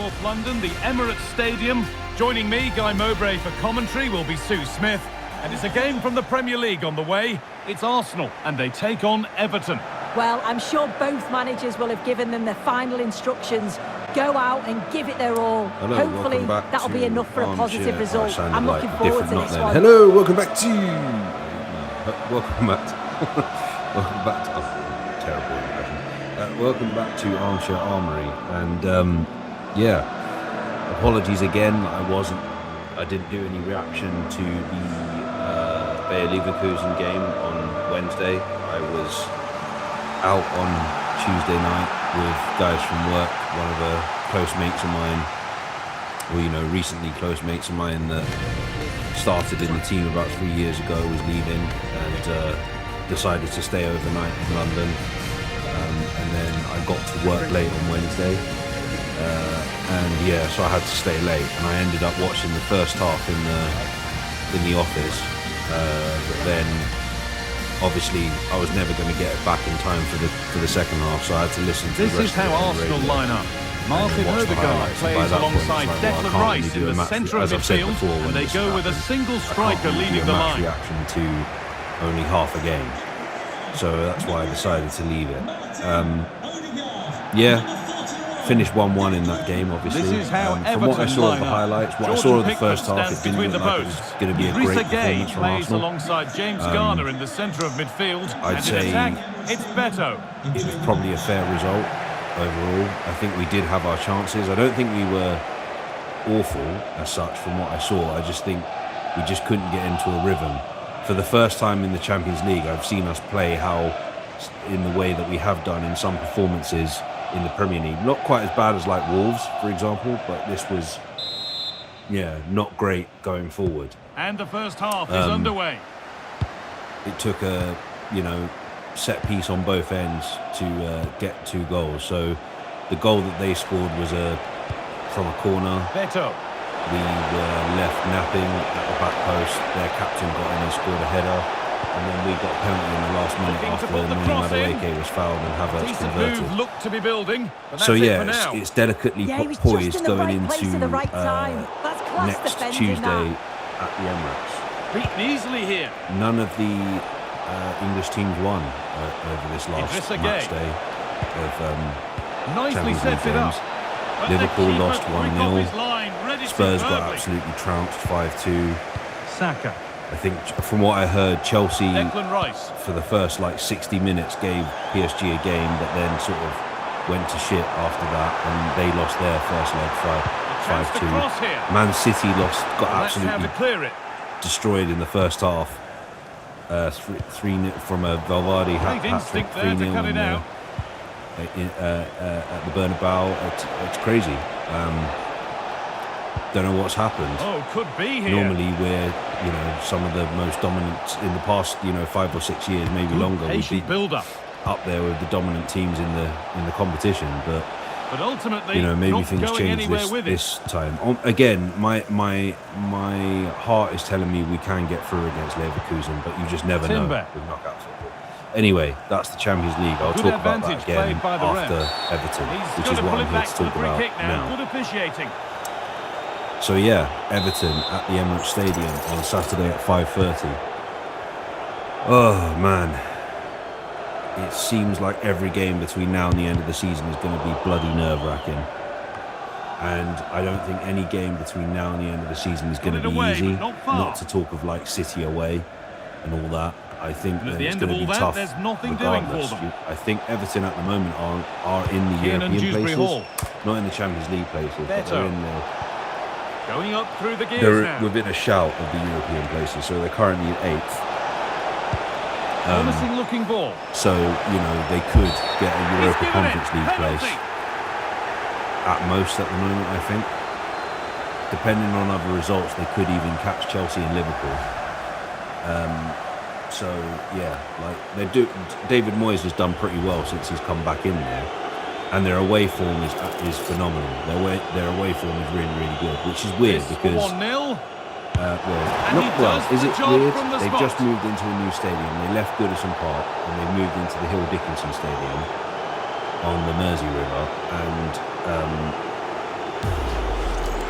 North London, the Emirates Stadium. Joining me, Guy Mowbray for commentary, will be Sue Smith. And it's a game from the Premier League on the way. It's Arsenal, and they take on Everton. Well, I'm sure both managers will have given them their final instructions. Go out and give it their all. Hello, hopefully, that'll be enough for a positive result. I'm looking like forward to this one. Hello, welcome back to... welcome back to... Oh, terrible impression. Welcome back to Armchair Armoury. And, yeah, apologies again. I didn't do any reaction to the Bayer Leverkusen game on Wednesday. I was out on Tuesday night with guys from work. One of the close mates of mine, well, recently close mates of mine that started in the team about 3 years ago was leaving and decided to stay overnight in London. And then I got to work late on Wednesday. And yeah, so I had to stay late, and I ended up watching the first half in the office. But then, obviously, I was never going to get it back in time for the second half, so I had to listen to the rest of it. This is how Arsenal line up. Martin Odegaard plays alongside Declan Rice in the centre of midfield, and they go with a single striker leading the line. Reaction to only half a game, so that's why I decided to leave it. Yeah. Finished 1-1 in that game, obviously. This is how from what I saw of the highlights, what I saw of the first half, it didn't look like it was going to be a great performance from Arsenal. Alongside James Garner in the centre of midfield. I'd say it's Beto. It was probably a fair result overall. I think we did have our chances. I don't think we were awful as such from what I saw. I just think we just couldn't get into a rhythm. For the first time in the Champions League, I've seen us play in the way that we have done in some performances in the Premier League. Not quite as bad as like Wolves, for example, but this was, not great going forward. And the first half is underway. It took a, set piece on both ends to get 2 goals. So the goal that they scored was from a corner. Beto. We were left napping at the back post. Their captain got in and scored a header. And then we got a penalty in the last minute after Noni Madueke was fouled and Havertz converted. Look to be building, so yeah, it's delicately poised going into next Tuesday at the Emirates. Beaten easily here. None of the English teams won over this last match day of Champions League games. Liverpool lost 1-0. Spurs got absolutely trounced 5-2. Saka. I think from what I heard, Chelsea for the first 60 minutes gave PSG a game, but then sort of went to shit after that, and they lost their first leg 5-2. Man City got absolutely destroyed in the first half. 3 from a Valverde hat-trick, 3-0 at the Bernabeu. It's crazy. Don't know what's happened. Could be here. Normally we're, some of the most dominant in the past, 5 or 6 years, maybe longer. We'd be up there with the dominant teams in the competition, but ultimately, maybe things change this time. Again, my heart is telling me we can get through against Leverkusen, but you just never know with knockout football. Anyway, that's the Champions League. I'll talk about that again after Everton, which is what I'm here to talk about now. Good officiating. So yeah, Everton at the Emirates Stadium on Saturday at 5:30. Oh man, it seems like every game between now and the end of the season is going to be bloody nerve-wracking. And I don't think any game between now and the end of the season is going to be easy. Not to talk of City away and all that. I think that it's going to be tough regardless. I think Everton at the moment are in the European places, not in the Champions League places, but they're in the... Going up through the gears they're within a shout of the European places, so they're currently 8th. Promising looking ball. So, they could get a Europa Conference League place at most at the moment, I think. Depending on other results, they could even catch Chelsea and Liverpool. So, yeah, David Moyes has done pretty well since he's come back in there. And their away form is phenomenal. Their away form is really, really good, which is weird because... Is it weird? They've just moved into a new stadium. They left Goodison Park and they moved into the Hill Dickinson Stadium on the Mersey River. And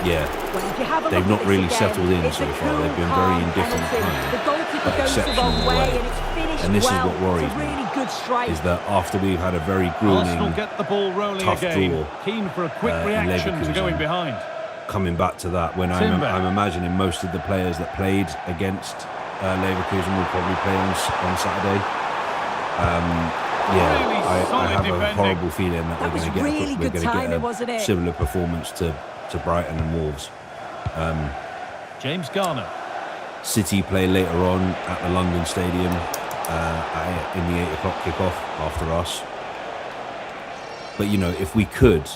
yeah, Well, if you have a they've look not at really this again, settled in it's so a far. cool, They've been calm very indifferent at penalty. home, The goalkeeper but goes the exceptional wrong way, away. and it's finished And this is well. what worries It's a me, really good strike. is that after we've had a very Arsenal grueling, get the ball rolling tough again. draw, Keen for a quick in reaction to Leverkusen. going behind. coming back to that, when Timber. I'm imagining most of the players that played against Leverkusen will probably play on Saturday. Yeah, Really I solid have a defending. horrible feeling that, That we're was going to really good timing, wasn't get it? a similar performance to Brighton and Wolves. James Garner. City play later on at the London Stadium in the 8 o'clock kickoff after us. But, you know, if we could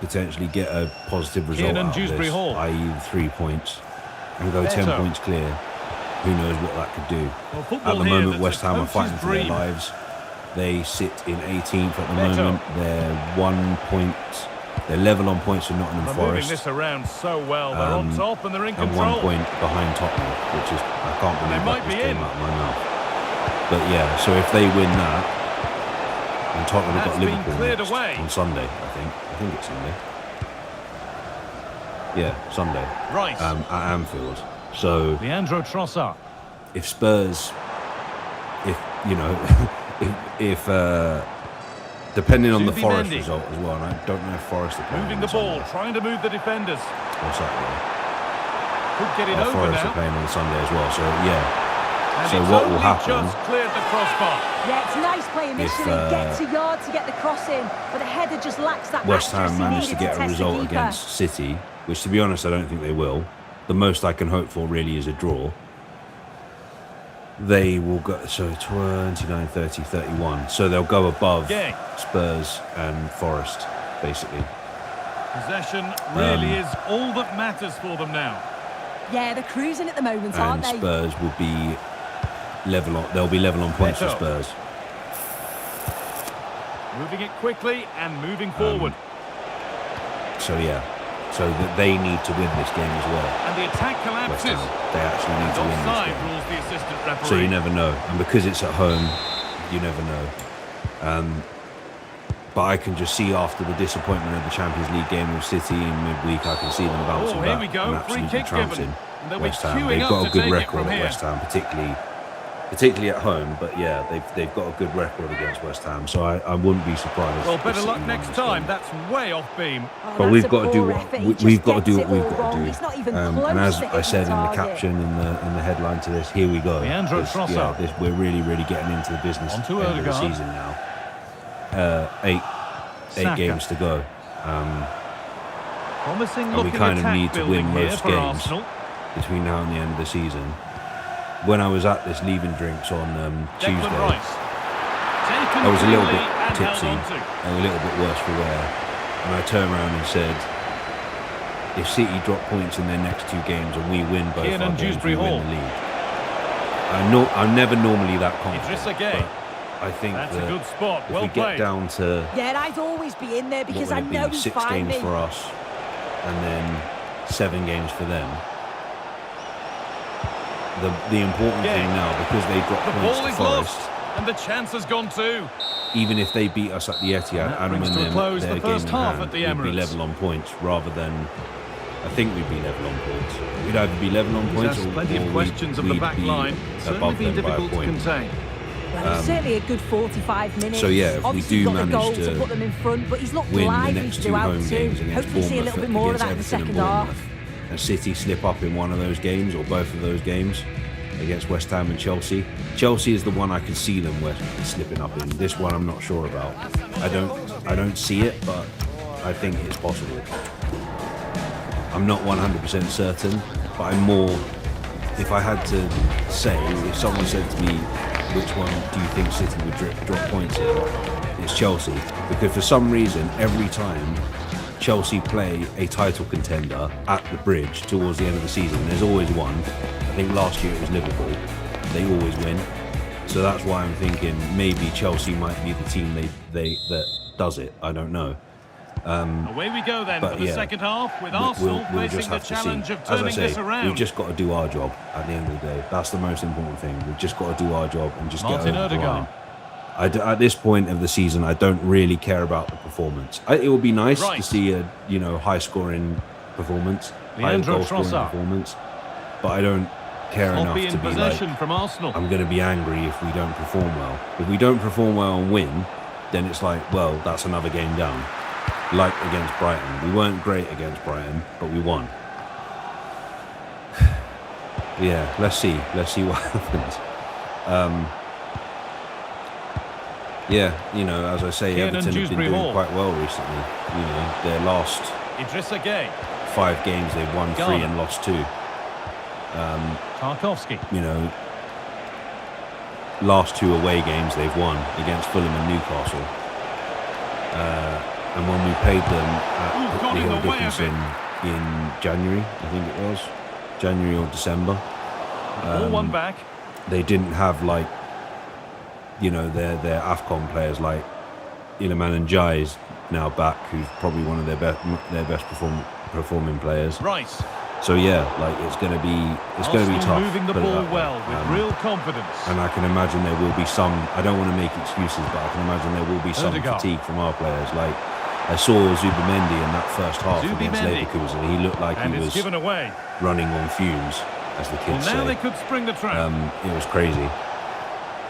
potentially get a positive result Kiernan out of Dewsbury this, Hall. i.e. 3 points, and go 10 Beto. points clear, who knows what that could do. Well, football At the here, moment, that's West a Ham are coach's fighting for their dream. lives. They sit in 18th at the Beto. moment. They're 1 point. They're level on points with Nottingham They're moving Forest. this around so well. They're on top and they're in And control. 1 point behind Tottenham, which is, I can't They believe might that just be came in. out of my mouth. But yeah, so if they win that, and Tottenham have That's got been Liverpool cleared next away. on Sunday, I think it's Sunday. Yeah, Sunday. Right. At Anfield. So Leandro Trossard. if Spurs, if you know, if depending on the Zubi Forest Mendy. result as well, and I don't know if Forest are playing Moving on the ball, Sunday. trying to move the defenders. Or Saturday. Could get it over Forest are now. playing on Sunday as well. So yeah. And So it's what will only happen just cleared the crossbar. Yeah, it's nice play initially. If, Gets a yard to get the cross in, but the header just lacks that West accuracy Ham managed to needed get a test the result keeper. against City, which to be honest I don't think they will. The most I can hope for really is a draw. They will go, so 29, 30, 31. So they'll go above Gang. Spurs and Forest, basically. Possession really is all that matters for them now. Yeah, they're cruising at the moment, And aren't they? Spurs will be level on, they'll be level on points for Beto. Spurs. Moving it quickly and moving forward. So yeah, so that they need to win this game as well. And the attack West collapses. Ham. They actually need to win this Offside game. rules the assistant referee. So you never know, and because it's at home, you never know. But I can just see after the disappointment of the Champions League game with City in midweek, I can see them bouncing Oh, here back we go. and Free absolutely kick trouncing given. And they'll be West Ham. queuing They've up got to a good take it record from at here. West Ham, particularly at home. But yeah, they've got a good record against West Ham, so I wouldn't be surprised. Well, if better City luck won next this time. game. That's way off beam. Oh, But that's we've a got to do poor what effort. He we've just got to do gets what it we've all got to wrong. do. He's not even And close as to I hitting said in the target. caption in the headline to this, here we go. Leandro Trossard. We're really getting into the business On to end of the Odegaard. season now. Eight Saka. games to go. Promising And we looking kind of attack need to building win here most for games Arsenal. between now and the end of the season. When I was at this leaving drinks on Declan Tuesday, Rice. Taken I was a little cleanly bit and held tipsy onto. and a little bit worse for wear. And I turned around and said, if City drop points in their next 2 games and we win both Kiernan our games, Dewsbury we win Hall. the league. I'm never normally that confident. Idrissa Gueye. but I think That's that a good spot. if Well we get played. down to Yeah, and I'd always be in there what because would I it know be, he's 6 fine games me. for us and then 7 games for them. The important Yeah. thing now, because they dropped The points ball to is Forest, lost. And the chance has gone too. even if they beat us at the Etihad That and brings win to a them close their the game first in half hand, at the we'd be Emirates. level on points rather than... I think we'd be level on points. We'd either be level on points There's or plenty of questions of the we'd back be line. Certainly above been them by a difficult to point. contain. Well, it was certainly a good 45 minutes. So, yeah, if we Obviously, do got the manage goal to to put them in front, but he's looked win the lively next 2 throughout home too. games against Hopefully, see a Bournemouth, little bit more of that in the against Everton second and half. Bournemouth, and City slip up in one of those games or both of those games against West Ham and Chelsea. Chelsea is the one I can see them slipping up in. This one I'm not sure about. I don't see it, but I think it's possible. I'm not 100% certain, but I'm more... If I had to say, if someone said to me, which one do you think City would drop points in, it's Chelsea. Because for some reason, every time Chelsea play a title contender at the Bridge towards the end of the season, there's always one. I think last year it was Liverpool. They always win. So that's why I'm thinking maybe Chelsea might be the team that does it. I don't know. Away we go then But for the yeah, second half with we'll Arsenal just facing the have to see. challenge of As I turning say, this around. we've just got to do our job at the end of the day. That's the most important thing. We've just got to do our job and just Martin get over the line. Odegaard. At this point of the season, I don't really care about the performance. It would be nice to Right. see a high-scoring performance, Leandro goal scoring Trossard. performance, but I don't care enough Sloppy to in be possession like, from Arsenal. I'm going to be angry if we don't perform well. If we don't perform well and win, then it's like, well, that's another game down. Like against Brighton. We weren't great against Brighton, but we won. Yeah, let's see what happens. Yeah, you know, as I say, Kieran Everton have been doing quite well recently. You know, their last Idrissa Gueye. 5 games they've won 3 and lost 2. Tarkowski. You know, last 2 away games they've won against Fulham and Newcastle. And when we played them at the Hill Dickinson in January, I think it was, January or December, Ball one back. they didn't have like, you know, their AFCON players like Iliman Ndiaye is now back, who's probably one of their best performing players. Rice. So yeah, like it's going to be tough. Moving the put it ball that way. well with real confidence. And I can imagine there will be some. I don't want to make excuses, but I can imagine there will be some Odegaard. fatigue from our players. Like I saw Zubamendi in that first half against Leverkusen. He looked like And he it's was given away. running on fumes, as the kids Well, now say. they could spring the trap. It was crazy.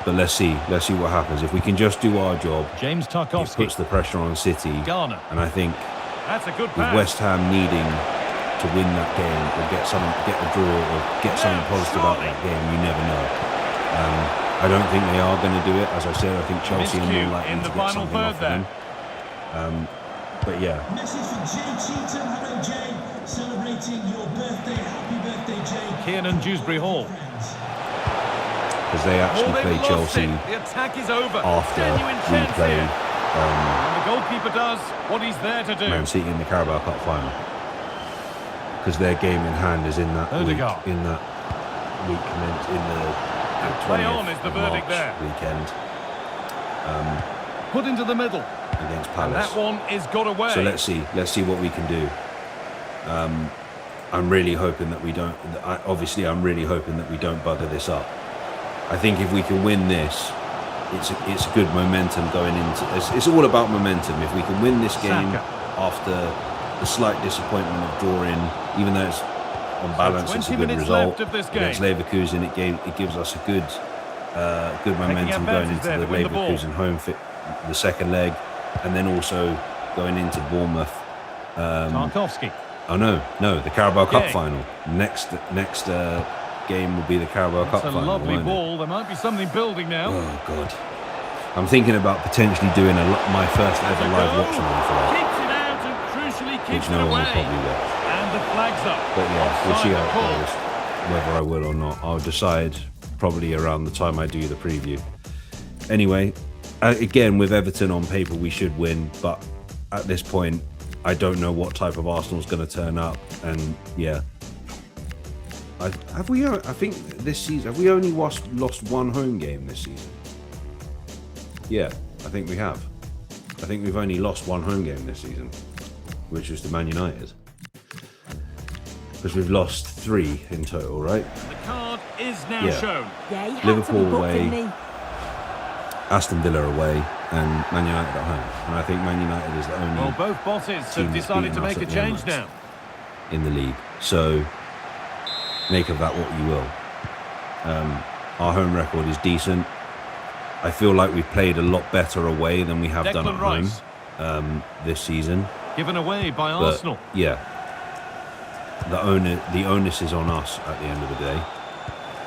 But let's see what happens. If we can just do our job, James it Tarkowski. puts the pressure on City. Garner. And I think That's a good with pass. West Ham needing to win that game or get a draw or get something positive out of that game, you never know. I don't think they are going to do it. As I said, I think Chelsea are more likely in the to get final something third off of them. But yeah, Message for Jay Cheatham. Hello, Jay. Celebrating your birthday. Happy birthday, Jay. Kiernan Dewsbury Hall. because they actually they've played lost Chelsea it. The attack is over. after Genuine we chance played here. And the goalkeeper does what he's there to do. Man City in the Carabao Cup final, because their game in hand is in that Odegaard. week, in the 20th Play on is the of verdict March there. weekend Put into the middle. against And Palace. that one is got away. So let's see what we can do. I'm really hoping that we don't. I'm really hoping that we don't bugger this up. I think if we can win this, it's good momentum going into. It's all about momentum. If we can win this game Saka. after the slight disappointment of drawing, even though it's on balance, it's a 20 good minutes result left of this against game. Leverkusen. It gives us a good momentum going advantage into there the to win the ball. Leverkusen home fit, the second leg, and then also going into Bournemouth. Tarkowski. Oh no, the Carabao Cup Okay. final. Next game will be the Carabao Cup It's a final. lovely won't it? ball. There might be something building now. Oh god, I'm thinking about potentially doing my first ever live watching one for that, Kicks it out and crucially which keeps it no one will away. probably watch. And the flag's up. But yeah, we'll Offside, see how of it course. goes. Whether I will or not, I'll decide probably around the time I do the preview. Anyway, again with Everton on paper we should win, but at this point I don't know what type of Arsenal's going to turn up, and yeah. I think this season have we only lost one home game this season? Yeah, I think we have. I think we've only lost one home game this season, which was to Man United. Because we've lost 3 in total, right? The card is now Yeah. shown. Yeah, he had Liverpool to be booked, away. didn't he? Aston Villa away and Man United at home. And I think Man United is the only Well, both bosses team have that's decided beaten to us make a at the change Emirates now. in the league. So make of that what you will. Our home record is decent. I feel like we've played a lot better away than we have done at Declan Rice. home this season. Given away by But Arsenal. yeah, the onus is on us at the end of the day.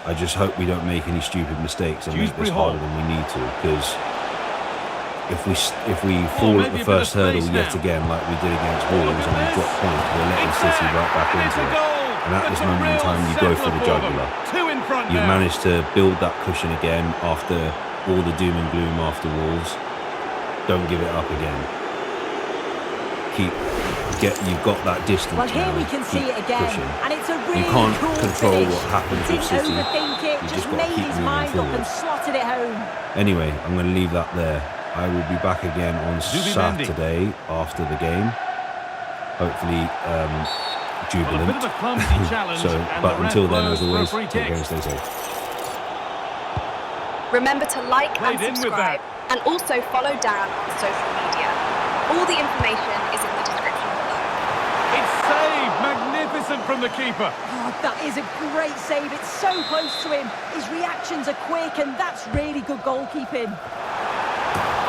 I just hope we don't make any stupid mistakes and make Dewsbury this Hall. harder than we need to, because if we fall at maybe the a bit first of hurdle space yet now. again, like we did against Wolves, and we drop points, we're letting It's City there, right back and it's into a it. goal. And at It's this a moment in real time, you go for settler the for them. jugular. 2 in front You've now. managed to build that cushion again after all the doom and gloom after Wolves. Don't give it up again. You've got that distance. Well, here now. we can see Keep it again, pushing. and it's a really You can't cool control finish. what happens He with didn't City. overthink it, You just just got to made keep his moving mind up and forward. slotted it home. Anyway, I'm going to leave that there. I will be back again on Zubamendi. Saturday after the game. Hopefully, Well, a jubilant. bit of a clumsy challenge. So, and but the ref until then, blows as for a always, free take kick. care and stay safe. Remember to like Played in and with subscribe, and also follow Dan on social media. All the information is in the description below. It's saved from the keeper. Oh, that is a great save. It's so close to him. His reactions are quick, and that's really good goalkeeping.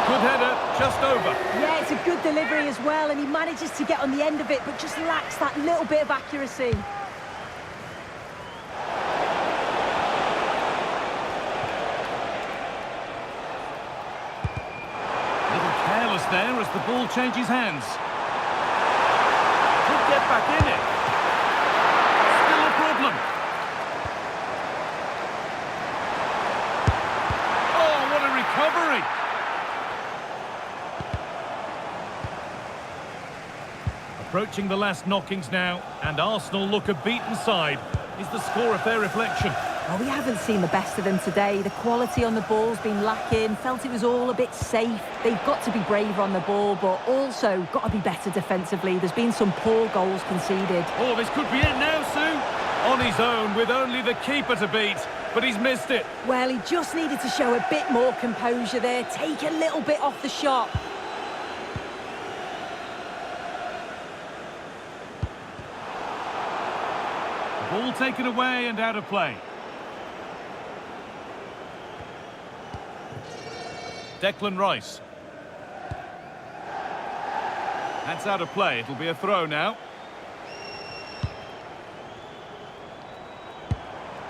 Good header, just over. Yeah, it's a good delivery as well, and he manages to get on the end of it, but just lacks that little bit of accuracy. Little careless there as the ball changes hands. Could get back in it. Still a problem. Oh, what a recovery. Approaching the last knockings now, and Arsenal look a beaten side. Is the score a fair reflection? Well, we haven't seen the best of them today. The quality on the ball's been lacking. Felt it was all a bit safe. They've got to be braver on the ball, but also got to be better defensively. There's been some poor goals conceded. Oh, this could be it now, Sue. On his own, with only the keeper to beat, but he's missed it. Well, he just needed to show a bit more composure there. Take a little bit off the shot. Ball taken away and out of play. Declan Rice. That's out of play. It'll be a throw now.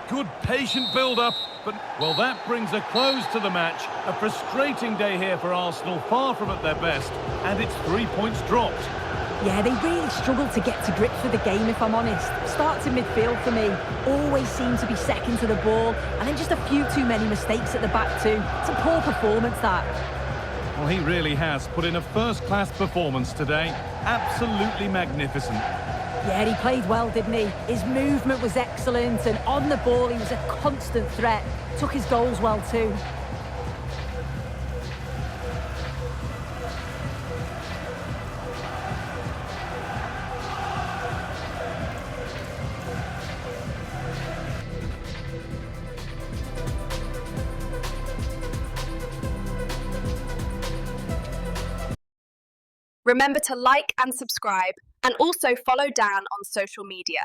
Good patient build-up, but, well, that brings a close to the match. A frustrating day here for Arsenal, far from at their best, and it's 3 points dropped. Yeah, they really struggled to get to grips with the game, if I'm honest. Starts in midfield for me. Always seem to be second to the ball, and then just a few too many mistakes at the back too. It's a poor performance, that. Well, he really has put in a first-class performance today. Absolutely magnificent. Yeah, he played well, didn't he? His movement was excellent, and on the ball he was a constant threat. Took his goals well too. Remember to like and subscribe, and also follow Dan on social media.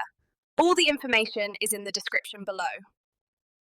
All the information is in the description below.